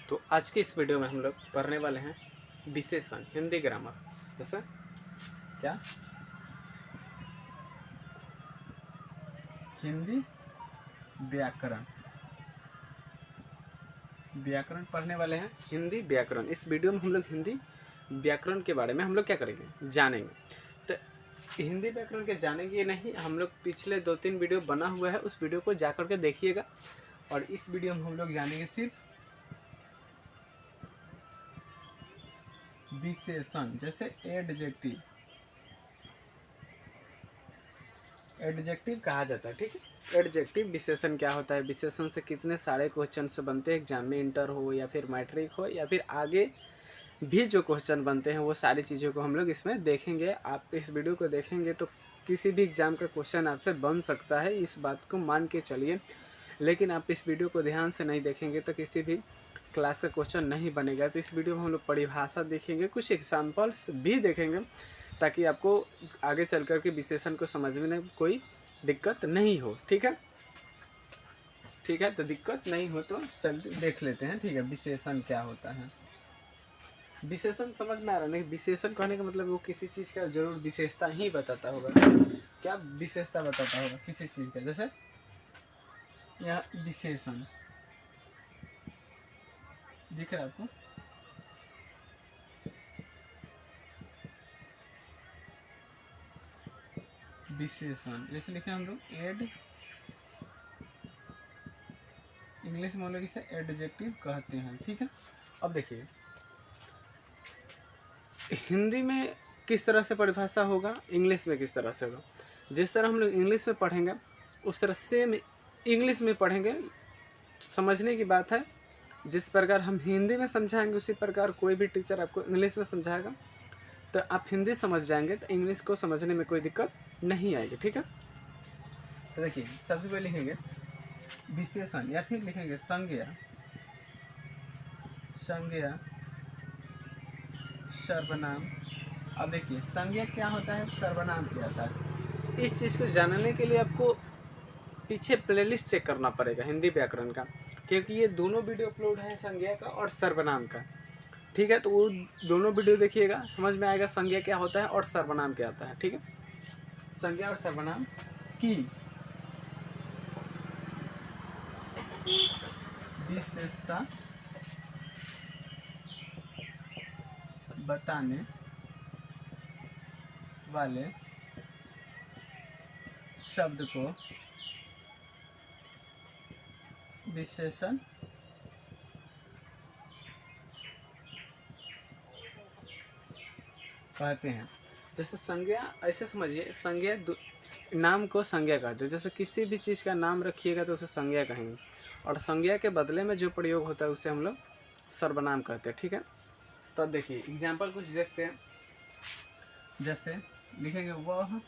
तो आज की इस वीडियो में हम लोग पढ़ने वाले हैं विशेषण हिंदी ग्रामर। जैसे क्या हिंदी व्याकरण व्याकरण पढ़ने वाले हैं। हिंदी व्याकरण, इस वीडियो में हम लोग हिंदी व्याकरण के बारे में हम लोग क्या करेंगे, जानेंगे। तो हिंदी व्याकरण के जानेंगे नहीं, हम लोग पिछले 2-3 वीडियो बना हुआ है, उस वीडियो को जा करके देखिएगा। और इस वीडियो में हम लोग जानेंगे सिर्फ विशेषण। जैसे एडजेक्टिव, एडजेक्टिव कहा जाता है, ठीक है। एडजेक्टिव विशेषण क्या होता है, विशेषण से कितने सारे क्वेश्चन से बनते हैं एग्जाम में, इंटर हो या फिर मैट्रिक हो या फिर आगे भी जो क्वेश्चन बनते हैं, वो सारी चीज़ों को हम लोग इसमें देखेंगे। आप इस वीडियो को देखेंगे तो किसी भी एग्जाम का क्वेश्चन आपसे बन सकता है, इस बात को मान के चलिए। लेकिन आप इस वीडियो को ध्यान से नहीं देखेंगे तो किसी भी क्लास का क्वेश्चन नहीं बनेगा। तो इस वीडियो में हम लोग परिभाषा देखेंगे, कुछ एग्जाम्पल्स भी देखेंगे, ताकि आपको आगे चल कर के विशेषण को समझने में कोई दिक्कत नहीं हो। ठीक है, ठीक है। तो दिक्कत नहीं हो तो चलते देख लेते हैं। ठीक है, विशेषण क्या होता है। विशेषण समझ में आ रहा नहीं, विशेषण कहने का मतलब वो किसी चीज़ का जरूर विशेषता ही बताता होगा। क्या विशेषता बताता होगा किसी चीज़ का। जैसे यह विशेषण दिख रहा है आपको, विशेषण जैसे लिखे हम लोग एड, इंग्लिश में हम लोग इसे एडजेक्टिव कहते हैं। ठीक है, अब देखिए हिंदी में किस तरह से परिभाषा होगा, इंग्लिश में किस तरह से होगा। जिस तरह हम लोग इंग्लिश में पढ़ेंगे उस तरह सेम इंग्लिश में पढ़ेंगे, समझने की बात है। जिस प्रकार हम हिंदी में समझाएंगे उसी प्रकार कोई भी टीचर आपको इंग्लिश में समझाएगा, तो आप हिंदी समझ जाएंगे तो इंग्लिश को समझने में कोई दिक्कत नहीं आएगी। ठीक है, तो देखिए सबसे पहले लिखेंगे विशेषण या फिर लिखेंगे संज्ञा, संज्ञा सर्वनाम। अब देखिए संज्ञा क्या होता है, सर्वनाम क्या होता है। इस चीज़ को जानने के लिए आपको पीछे प्लेलिस्ट चेक करना पड़ेगा हिंदी व्याकरण का, क्योंकि ये दोनों वीडियो अपलोड है संज्ञा का और सर्वनाम का। ठीक है, तो वो दोनों वीडियो देखिएगा, समझ में आएगा संज्ञा क्या होता है और सर्वनाम क्या होता है। ठीक है, संज्ञा और सर्वनाम की विशेषता बताने वाले शब्द को विशेषण कहते हैं। जैसे संज्ञा, ऐसे समझिए संज्ञा नाम को संज्ञा कहते हैं। जैसे किसी भी चीज़ का नाम रखिएगा तो उसे संज्ञा कहेंगे, और संज्ञा के बदले में जो प्रयोग होता है उसे हम लोग सर्वनाम कहते हैं। ठीक है, तो अब देखिए एग्जाम्पल कुछ देखते हैं। जैसे लिखेंगे वह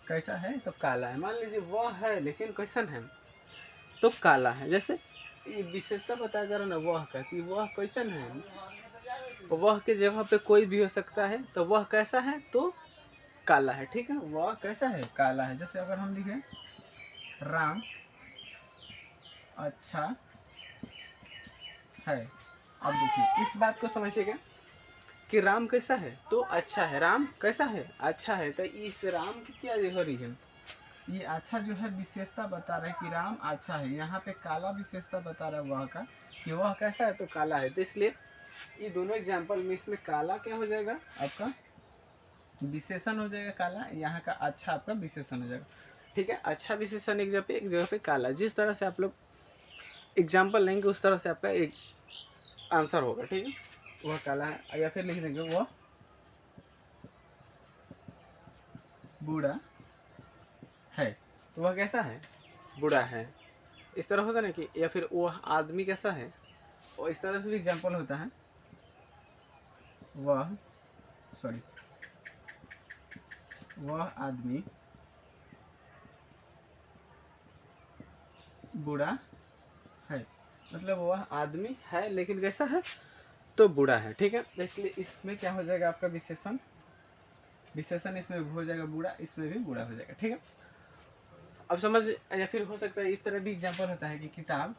कैसा है, तो काला है। मान लीजिए वह है लेकिन कैसन है, तो काला है। जैसे ये विशेषता बताया जा रहा ना, वह का कि वह कैसन है, वह के जगह पे कोई भी हो सकता है, तो वह कैसा है, तो काला है। ठीक है, वह कैसा है, काला है। जैसे अगर हम लिखें राम अच्छा है, अब देखिए इस बात को समझिएगा कि राम कैसा है, तो अच्छा है। राम कैसा है, अच्छा है। तो इस राम की क्या हो रही है, ये अच्छा जो है विशेषता बता रहा है कि राम अच्छा है। यहाँ पे काला विशेषता बता रहा है वह का कि वह कैसा है, तो काला है। तो इसलिए ये दोनों एग्जाम्पल में इसमें काला क्या हो जाएगा, आपका विशेषण हो जाएगा काला, यहाँ का अच्छा आपका विशेषण हो जाएगा। ठीक है, अच्छा विशेषण एक जगह पे काला। जिस तरह से आप लोग एग्जाम्पल लेंगे उस तरह से आपका एक आंसर होगा। ठीक है, वह काला है, या फिर लिख देंगे वह बूढ़ा है, तो वह कैसा है, बूढ़ा है। इस तरह होता है ना कि, या फिर वह आदमी कैसा है, और इस तरह से भी एग्जाम्पल होता है वह सॉरी वह आदमी बूढ़ा है, मतलब वह आदमी है लेकिन कैसा है, तो बूढ़ा है। ठीक है, इसलिए इसमें क्या हो जाएगा आपका विशेषण, विशेषण इसमें हो जाएगा बूढ़ा, इसमें भी बूढ़ा हो जाएगा। ठीक है, अब समझ, या फिर हो सकता है इस तरह भी एग्जाम्पल होता है कि किताब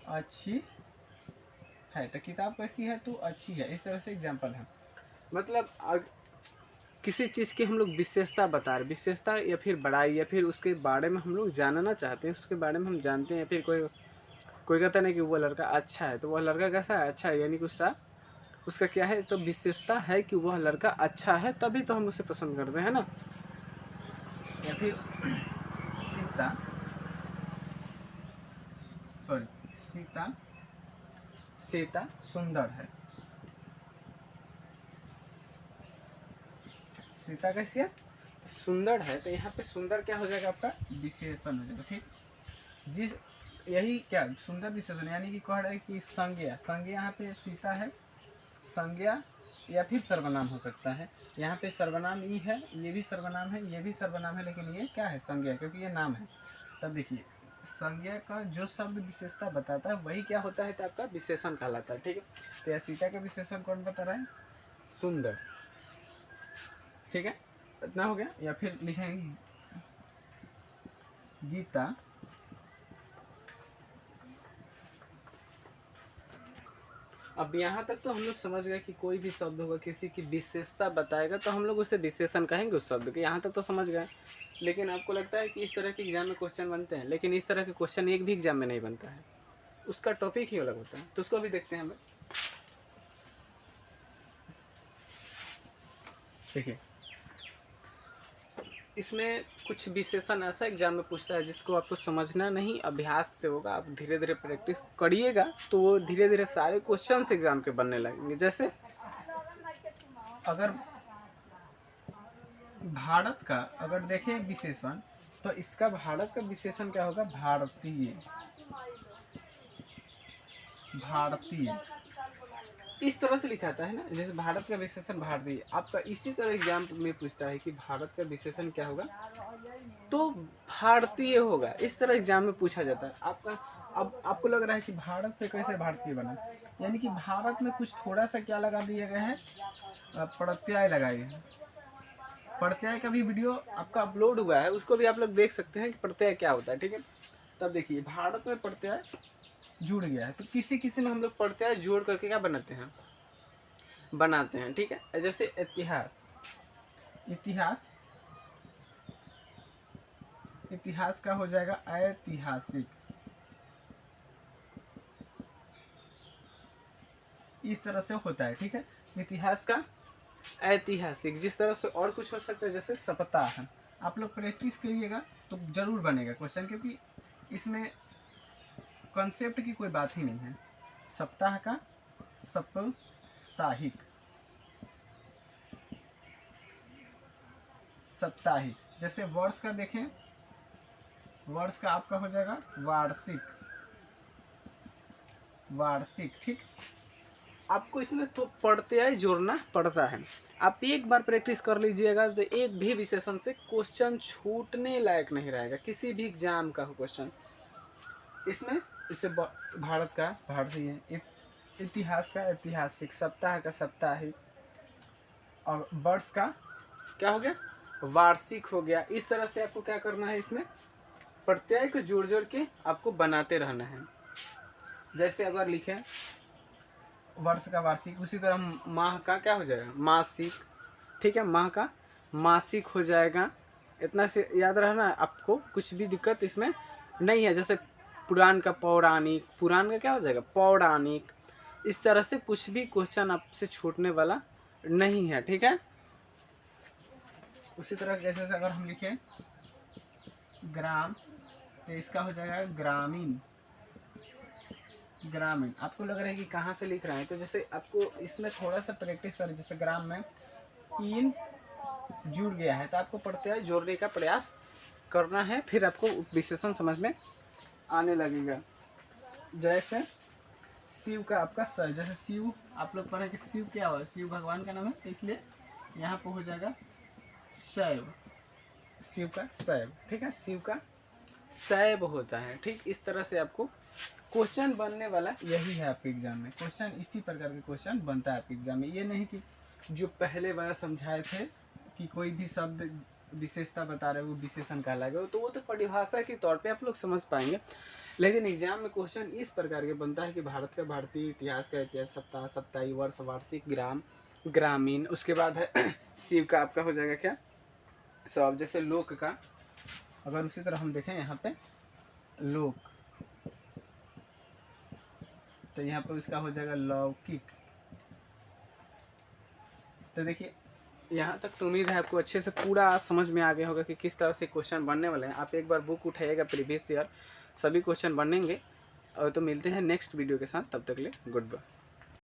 अच्छी है, तो किताब कैसी है तो अच्छी है, इस तरह से एग्जाम्पल है। मतलब किसी चीज़ की हम लोग विशेषता बता रहे, विशेषता या फिर बड़ाई या फिर उसके बारे में हम लोग जानना चाहते हैं, उसके बारे में हम जानते हैं। या फिर कोई कोई कहता नहीं कि वो लड़का अच्छा है, तो वह लड़का कैसा है, अच्छा है, यानी कि उसका क्या है, तो विशेषता है कि वह लड़का अच्छा है, तभी तो हम उसे पसंद करते हैं ना। या फिर सीता सीता सुंदर है, सीता कैसी है, सुंदर है, तो यहाँ पे सुंदर क्या हो जाएगा, आपका विशेषण हो जाएगा। ठीक, जिस यही क्या सुंदर विशेषण, यानी कि कह रहा है कि संज्ञा, संज्ञा यहाँ पे सीता है, संज्ञा या फिर सर्वनाम हो सकता है। यहाँ पे सर्वनाम ई है, ये भी सर्वनाम है, ये भी सर्वनाम है, लेकिन ये क्या है, संज्ञा, क्योंकि ये नाम है। तब देखिए संज्ञा का जो शब्द विशेषता बताता है वही क्या होता है, तो आपका विशेषण कहलाता है। ठीक है, तो यह सीता का विशेषण कौन बता रहा है, सुंदर। ठीक है, इतना हो गया। या फिर लिखेंगे गीता अब यहाँ तक तो हम लोग समझ गए कि कोई भी शब्द होगा किसी की विशेषता बताएगा तो हम लोग उसे विशेषण कहेंगे उस शब्द के, यहाँ तक तो समझ गए। लेकिन आपको लगता है कि इस तरह के एग्जाम में क्वेश्चन बनते हैं, लेकिन इस तरह के क्वेश्चन एक भी एग्जाम में नहीं बनता है, उसका टॉपिक ही अलग होता है, तो उसको भी देखते हैं हम। देखिए इसमें कुछ विशेषण ऐसा एग्जाम में पूछता है जिसको आपको समझना नहीं, अभ्यास से होगा, आप धीरे धीरे प्रैक्टिस करिएगा तो वो धीरे धीरे सारे क्वेश्चन एग्जाम के बनने लगेंगे। जैसे अगर भारत का अगर देखें विशेषण, तो इसका भारत का विशेषण क्या होगा, भारतीय, भारतीय, इस तरह से लिखा था है ना, जैसे भारत का विशेषण भारतीय। आपका इसी तरह एग्जाम में पूछता है कि भारत का विशेषण क्या होगा, तो भारतीय होगा, इस तरह एग्जाम में पूछा जाता है आपका। अब आपको लग रहा है कि भारत से कैसे भारतीय बना, यानी कि भारत में कुछ थोड़ा सा क्या लगा दिया गया है, प्रत्यय लगाए गए हैं। प्रत्यय का भी वीडियो आपका अपलोड हुआ है, उसको भी आप लोग देख सकते हैं कि प्रत्यय क्या होता है। ठीक है, तब देखिए भारत में प्रत्यय जुड़ गया है, तो किसी किसी में हम लोग प्रत्यय जोड़ करके क्या बनाते हैं। ठीक है, जैसे इतिहास, इतिहास, इतिहास का हो जाएगा ऐतिहासिक, इस तरह से होता है। ठीक है, इतिहास का ऐतिहासिक, जिस तरह से और कुछ हो सकता है, जैसे सप्ताह, आप लोग प्रैक्टिस करिएगा तो जरूर बनेगा क्वेश्चन, क्योंकि इसमें कॉन्सेप्ट की कोई बात ही नहीं है। सप्ताह का साप्ताहिक, साप्ताहिक। जैसे वर्ष का देखें, वर्ष का आपका हो जाएगा वार्षिक, वार्षिक। ठीक, आपको इसमें तो प्रत्यय जोड़ना पड़ता है। आप एक बार प्रैक्टिस कर लीजिएगा तो एक भी विशेषण से क्वेश्चन छूटने लायक नहीं रहेगा, किसी भी एग्जाम का हो क्वेश्चन। इसमें इसे भारत का भारतीय, इतिहास का ऐतिहासिक, सप्ताह का साप्ताहिक, और वर्ष का क्या हो गया, वार्षिक हो गया। इस तरह से आपको क्या करना है, इसमें प्रत्यय को जोड़ जोड़ के आपको बनाते रहना है। जैसे अगर लिखें वर्ष का वार्षिक, उसी तरह माह का क्या हो जाएगा, मासिक। ठीक है, माह का मासिक हो जाएगा। इतना से याद रहना है आपको, कुछ भी दिक्कत इसमें नहीं है। जैसे पुराण का पौराणिक, पुराण का क्या हो जाएगा, पौराणिक। इस तरह से कुछ भी क्वेश्चन आपसे छूटने वाला नहीं है। ठीक है, उसी तरह जैसे अगर हम लिखें ग्राम, तो इसका हो जाएगा ग्रामीण, ग्रामीण। आपको लग रहा है कि कहाँ से लिख रहे हैं, तो जैसे आपको इसमें थोड़ा सा प्रैक्टिस करें। जैसे ग्राम में इन जुड़ गया है तो आपको प्रत्यय जोड़ने का प्रयास करना है, फिर आपको विशेषण समझ में आने लगेगा। जैसे शिव का आपका स, जैसे शिव आप लोग पढ़े कि शिव क्या हो, शिव भगवान का नाम है, तो इसलिए यहाँ पर हो जाएगा शैव, शिव का शैव। ठीक है, शिव का शैव होता है। ठीक, इस तरह से आपको क्वेश्चन बनने वाला यही है आपके एग्जाम में। क्वेश्चन इसी प्रकार के क्वेश्चन बनता है आपके एग्जाम में। ये नहीं कि जो पहले वाला समझाए थे कि कोई भी शब्द विशेषता बता रहे हैं वो विशेषण कहलाएगा, तो वो तो परिभाषा के तौर पे आप लोग समझ पाएंगे। लेकिन एग्जाम में क्वेश्चन इस प्रकार के बनता है कि भारत का भारतीय इतिहास का इतिहास, सप्ताह, साप्ताहिक, वर्ष, वार्षिक, ग्राम, ग्रामीण, उसके बाद है शिव का आपका हो जाएगा क्या, सब जैसे लोक का, अगर उसी तरह हम देखें यहाँ पे लोक, तो यहाँ पर इसका हो जाएगा लौकिक। तो देखिए यहाँ तक तो उम्मीद है आपको अच्छे से पूरा समझ में आ गया होगा कि किस तरह से क्वेश्चन बनने वाले हैं। आप एक बार बुक उठाइएगा प्रीवियस ईयर, सभी क्वेश्चन बनेंगे। और तो मिलते हैं नेक्स्ट वीडियो के साथ, तब तक के लिए गुड बाय।